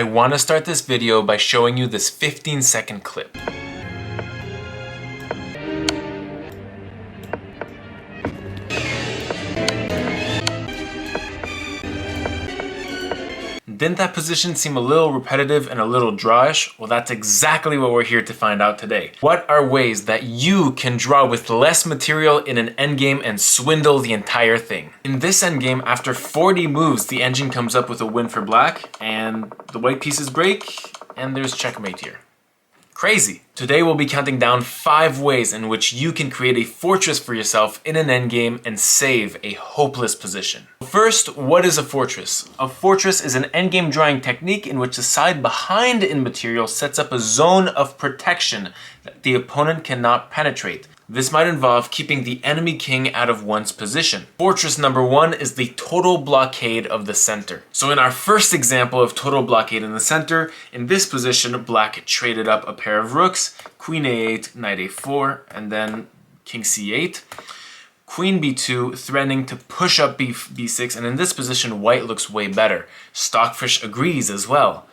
I want to start this video by showing you this 15-second clip. Didn't that position seem a little repetitive and a little drawish? Well, that's exactly what we're here to find out today. What are ways that you can draw with less material in an endgame and swindle the entire thing? In this endgame, after 40 moves, the engine comes up with a win for black, and the white pieces break, and there's checkmate here. Crazy. Today we'll be counting down 5 ways in which you can create a fortress for yourself in an endgame and save a hopeless position. First, what is a fortress? A fortress is an endgame drawing technique in which the side behind in material sets up a zone of protection that the opponent cannot penetrate. This might involve keeping the enemy king out of one's position. Fortress number 1 is the total blockade of the center. So in our first example of total blockade in the center, in this position, black traded up a pair of rooks, queen a8, knight a4, and then king c8. Queen b2, threatening to push up b6, and in this position, white looks way better. Stockfish agrees as well.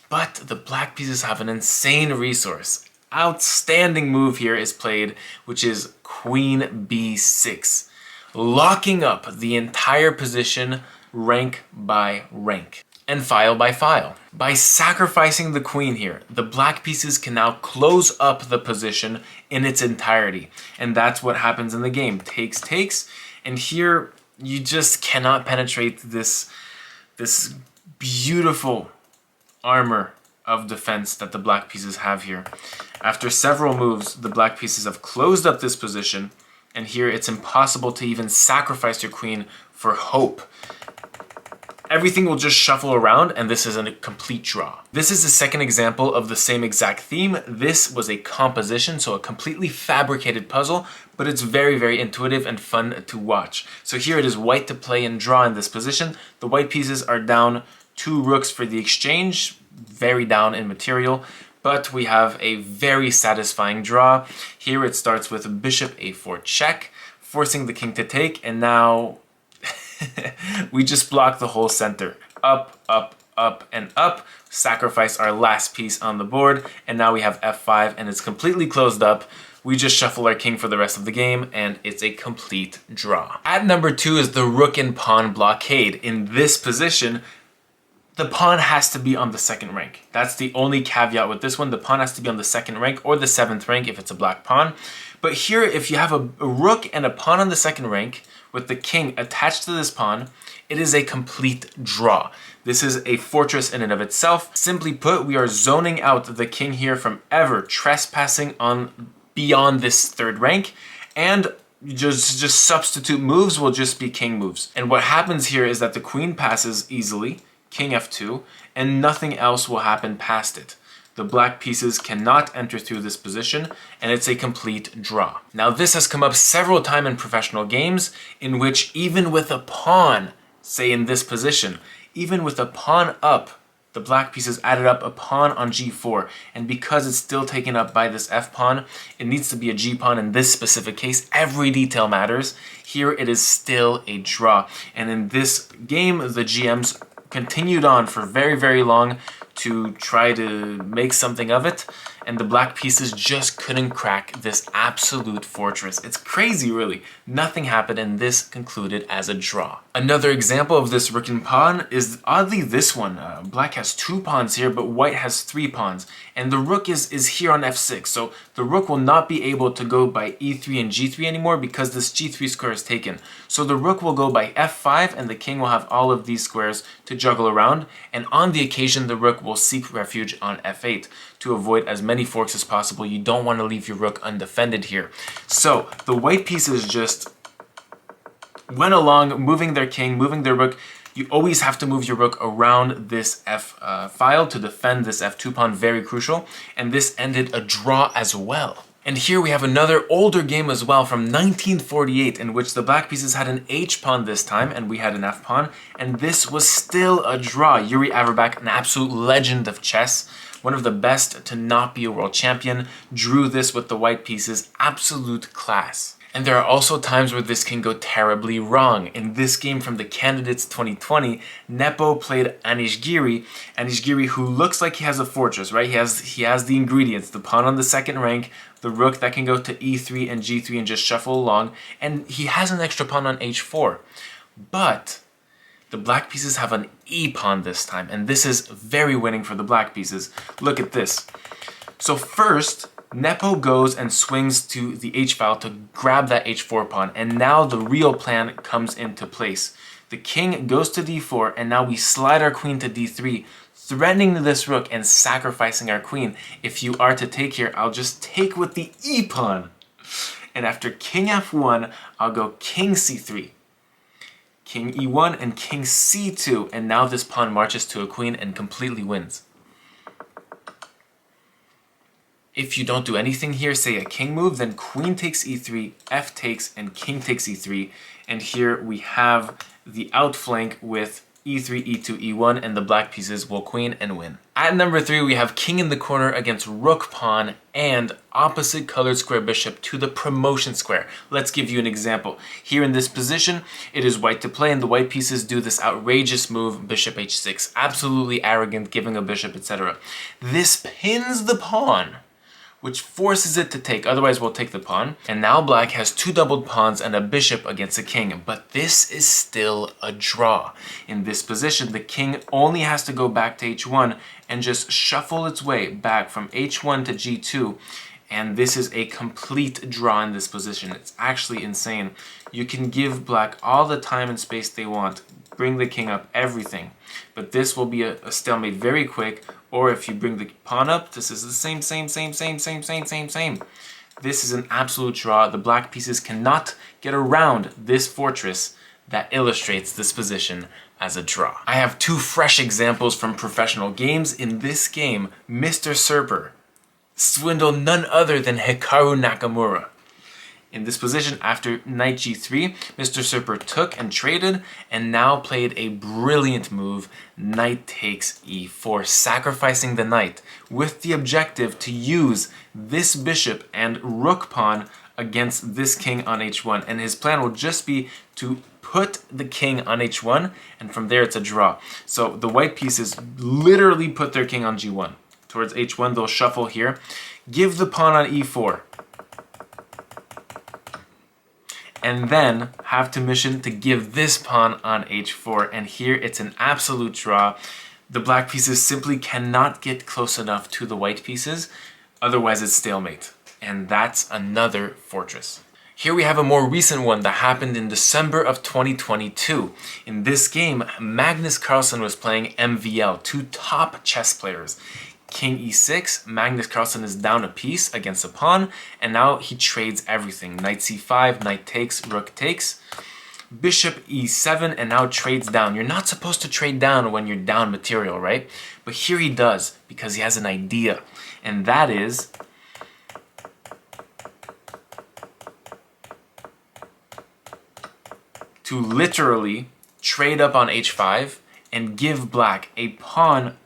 But the black pieces have an insane resource. Outstanding move here is played, which is queen b6, locking up the entire position rank by rank and file by file. By sacrificing the queen here, the black pieces can now close up the position in its entirety, and that's what happens in the game. Takes, and here you just cannot penetrate this beautiful armor of defense that the black pieces have here. After several moves, the black pieces have closed up this position, and here it's impossible to even sacrifice your queen for hope. Everything will just shuffle around, and this is a complete draw. This is the second example of the same exact theme. This was a composition, so a completely fabricated puzzle, but it's very, very intuitive and fun to watch. So here it is white to play and draw in this position. The white pieces are down 2 rooks for the exchange, very down in material, but we have a very satisfying draw. Here it starts with bishop a4 check, forcing the king to take, and now we just block the whole center. Up, up, up, and up. Sacrifice our last piece on the board, and now we have f5, and it's completely closed up. We just shuffle our king for the rest of the game, and it's a complete draw. At number 2 is the rook and pawn blockade. In this position, the pawn has to be on the 2nd rank. That's the only caveat with this one. The pawn has to be on the 2nd rank or the 7th rank if it's a black pawn. But here, if you have a rook and a pawn on the 2nd rank with the king attached to this pawn, it is a complete draw. This is a fortress in and of itself. Simply put, we are zoning out the king here from ever trespassing on beyond this 3rd rank, and just substitute moves will just be king moves. And what happens here is that the queen passes easily, king f2, and nothing else will happen past it. The black pieces cannot enter through this position, and it's a complete draw. Now this has come up several times in professional games in which even with a pawn, say in this position, even with a pawn up, the black pieces added up a pawn on g4, and because it's still taken up by this f-pawn, it needs to be a g-pawn in this specific case. Every detail matters. Here it is still a draw, and in this game, the GMs continued on for very, very long to try to make something of it, and the black pieces just couldn't crack this absolute fortress. It's crazy, really. Nothing happened, and this concluded as a draw. Another example of this rook and pawn is oddly this one. Black has 2 pawns here, but white has 3 pawns, and the rook is here on f6, so the rook will not be able to go by e3 and g3 anymore because this g3 square is taken. So the rook will go by f5, and the king will have all of these squares to juggle around, and on the occasion the rook will seek refuge on f8 to avoid as many forks as possible. You don't want to leave your rook undefended here. So the white pieces just went along, moving their king, moving their rook. You always have to move your rook around this f file to defend this f2 pawn, very crucial. And this ended a draw as well. And here we have another older game as well from 1948 in which the black pieces had an h-pawn this time and we had an f-pawn, and this was still a draw. Yuri Averbach, an absolute legend of chess, one of the best to not be a world champion, drew this with the white pieces. Absolute class. And there are also times where this can go terribly wrong. In this game from the Candidates 2020, Nepo played Anishgiri, who looks like he has a fortress, right? He has the ingredients, the pawn on the second rank, the rook that can go to e3 and g3 and just shuffle along, and he has an extra pawn on h4. But the black pieces have an e pawn this time, and this is very winning for the black pieces. Look at this. So first, Nepo goes and swings to the h-file to grab that h4 pawn, and now the real plan comes into place. The king goes to d4, and now we slide our queen to d3, threatening this rook and sacrificing our queen. If you are to take here, I'll just take with the e pawn. And after king f1, I'll go king c3, king e1, and king c2, and now this pawn marches to a queen and completely wins. If you don't do anything here, say a king move, then queen takes e3, f takes, and king takes e3. And here we have the outflank with e3, e2, e1, and the black pieces will queen and win. At number 3, we have king in the corner against rook pawn and opposite colored square bishop to the promotion square. Let's give you an example. Here in this position, it is white to play, and the white pieces do this outrageous move, bishop h6. Absolutely arrogant, giving a bishop, etc. This pins the pawn, which forces it to take, otherwise we'll take the pawn. And now black has two doubled pawns and a bishop against a king, but this is still a draw. In this position, the king only has to go back to h1 and just shuffle its way back from h1 to g2, and this is a complete draw in this position. It's actually insane. You can give black all the time and space they want, bring the king up, everything, but this will be a stalemate very quick. Or if you bring the pawn up, this is the same. This is an absolute draw. The black pieces cannot get around this fortress that illustrates this position as a draw. I have two fresh examples from professional games. In this game, Mr. Serper swindled none other than Hikaru Nakamura. In this position, after knight g3, Mr. Serper took and traded, and now played a brilliant move, knight takes e4, sacrificing the knight, with the objective to use this bishop and rook pawn against this king on h1. And his plan will just be to put the king on h1, and from there it's a draw. So the white pieces literally put their king on g1. Towards h1, they'll shuffle here, give the pawn on e4, and then have to mission to give this pawn on h4, and here it's an absolute draw. The black pieces simply cannot get close enough to the white pieces, otherwise it's stalemate, and that's another fortress. Here we have a more recent one that happened in December of 2022. In this game, Magnus Carlsen was playing MVL, two top chess players. King e6, Magnus Carlsen is down a piece against a pawn, and now he trades everything. Knight c5, knight takes, rook takes. Bishop e7, and now trades down. You're not supposed to trade down when you're down material, right? But here he does, because he has an idea. And that is to literally trade up on h5 and give black a pawn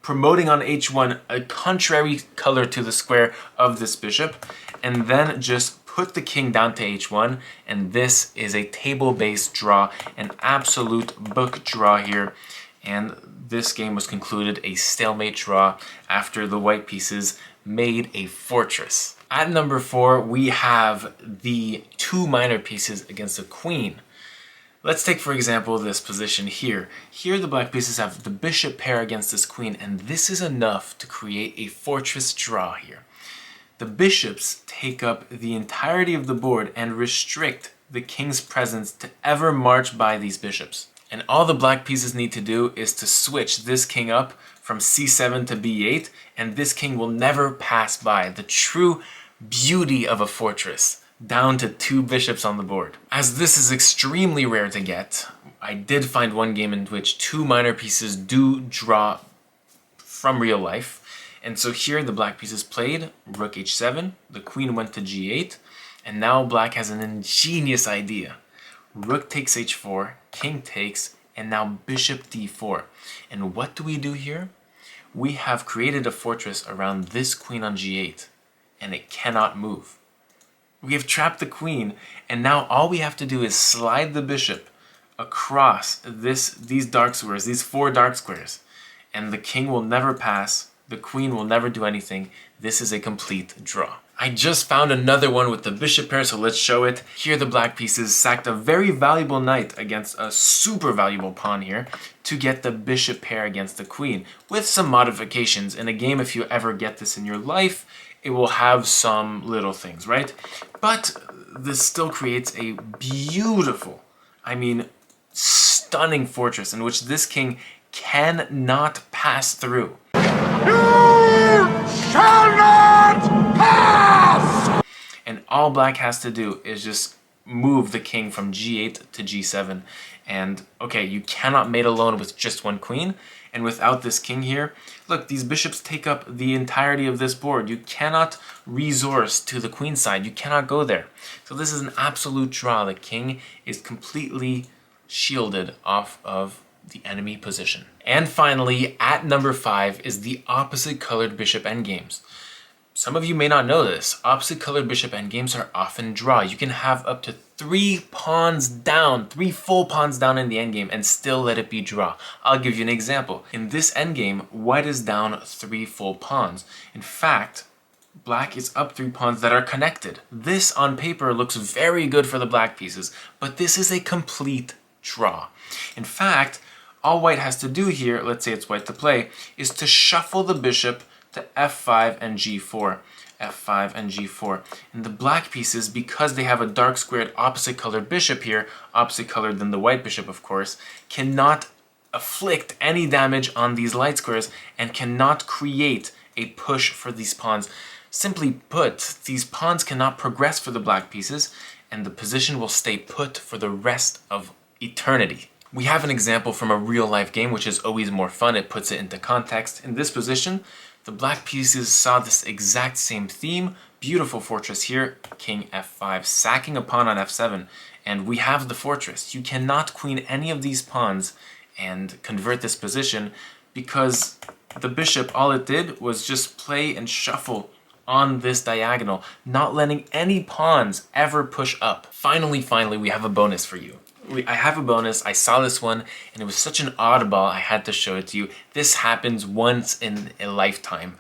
promoting on h1 a contrary color to the square of this bishop, and then just put the king down to h1, and this is a table-based draw, an absolute book draw here, and this game was concluded a stalemate draw after the white pieces made a fortress. At number 4, we have the two minor pieces against a queen. Let's take, for example, this position here. Here the black pieces have the bishop pair against this queen, and this is enough to create a fortress draw here. The bishops take up the entirety of the board and restrict the king's presence to ever march by these bishops. And all the black pieces need to do is to switch this king up from c7 to b8, and this king will never pass by. The true beauty of a fortress, down to two bishops on the board. As this is extremely rare to get, I did find one game in which two minor pieces do draw from real life. And so here the black pieces played rook h7, the queen went to g8, and now black has an ingenious idea. Rook takes h4, king takes, and now bishop d4. And what do we do here? We have created a fortress around this queen on g8, and it cannot move. We have trapped the queen, and now all we have to do is slide the bishop across these dark squares, these 4 dark squares, and the king will never pass, the queen will never do anything. This is a complete draw. I just found another one with the bishop pair, so let's show it. Here the black pieces sacked a very valuable knight against a super valuable pawn here to get the bishop pair against the queen. With some modifications, in a game if you ever get this in your life, it will have some little things, right? But this still creates a beautiful, I mean, stunning fortress in which this king cannot pass through. You shall not pass! And all black has to do is just move the king from g8 to g7. And okay, you cannot mate alone with just one queen. And without this king here, look, these bishops take up the entirety of this board. You cannot resource to the queen side. You cannot go there. So this is an absolute draw. The king is completely shielded off of the enemy position. And finally, at number 5 is the opposite colored bishop endgames. Some of you may not know this. Opposite colored bishop endgames are often draw. You can have up to 3 pawns down, 3 full pawns down in the endgame and still let it be draw. I'll give you an example. In this endgame, white is down 3 full pawns. In fact, black is up 3 pawns that are connected. This on paper looks very good for the black pieces, but this is a complete draw. In fact, all white has to do here, let's say it's white to play, is to shuffle the bishop to f5 and g4. f5 and g4. And the black pieces, because they have a dark squared opposite colored bishop here, opposite colored than the white bishop of course, cannot afflict any damage on these light squares and cannot create a push for these pawns. Simply put, these pawns cannot progress for the black pieces and the position will stay put for the rest of eternity. We have an example from a real life game which is always more fun. It puts it into context. In this position, the black pieces saw this exact same theme. Beautiful fortress here, king f5, sacking a pawn on f7, and we have the fortress. You cannot queen any of these pawns and convert this position because the bishop, all it did was just play and shuffle on this diagonal, not letting any pawns ever push up. Finally, we have a bonus for you. I have a bonus. I saw this one and it was such an oddball I had to show it to you. This happens once in a lifetime.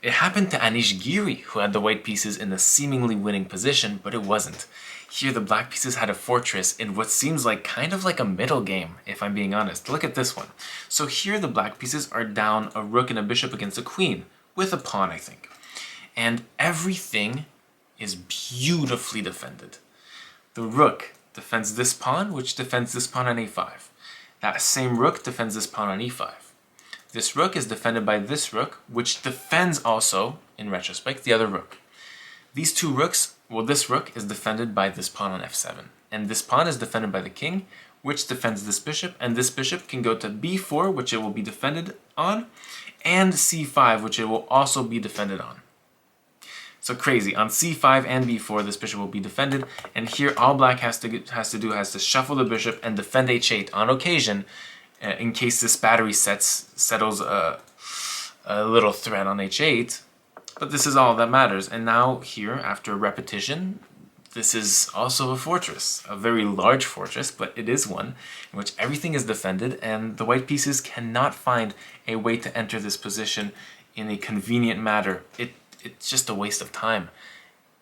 It happened to Anish Giri, who had the white pieces in the seemingly winning position, but it wasn't. Here the black pieces had a fortress in what seems like kind of like a middle game, if I'm being honest. Look at this one. So here the black pieces are down a rook and a bishop against a queen, with a pawn I think. And everything is beautifully defended. The rook defends this pawn, which defends this pawn on a5. That same rook defends this pawn on e5. This rook is defended by this rook, which defends also, in retrospect, the other rook. These two rooks, well, this rook is defended by this pawn on f7. And this pawn is defended by the king, which defends this bishop. And this bishop can go to b4, which it will be defended on, and c5, which it will also be defended on. So crazy. On c5 and b4, this bishop will be defended. And here, all black has to shuffle the bishop and defend h8 on occasion, in case this battery settles a little threat on h8. But this is all that matters. And now here, after repetition, this is also a fortress. A very large fortress, but it is one in which everything is defended and the white pieces cannot find a way to enter this position in a convenient manner. It's just a waste of time.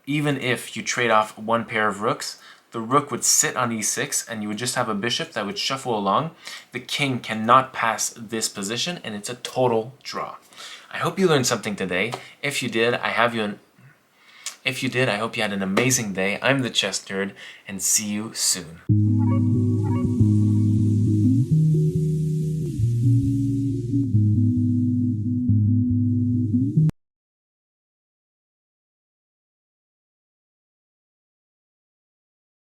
Even if you trade off one pair of rooks, the rook would sit on e6 and you would just have a bishop that would shuffle along. The king cannot pass this position and it's a total draw. I hope you learned something today. If you did, I hope you had an amazing day. I'm the Chess Nerd and see you soon.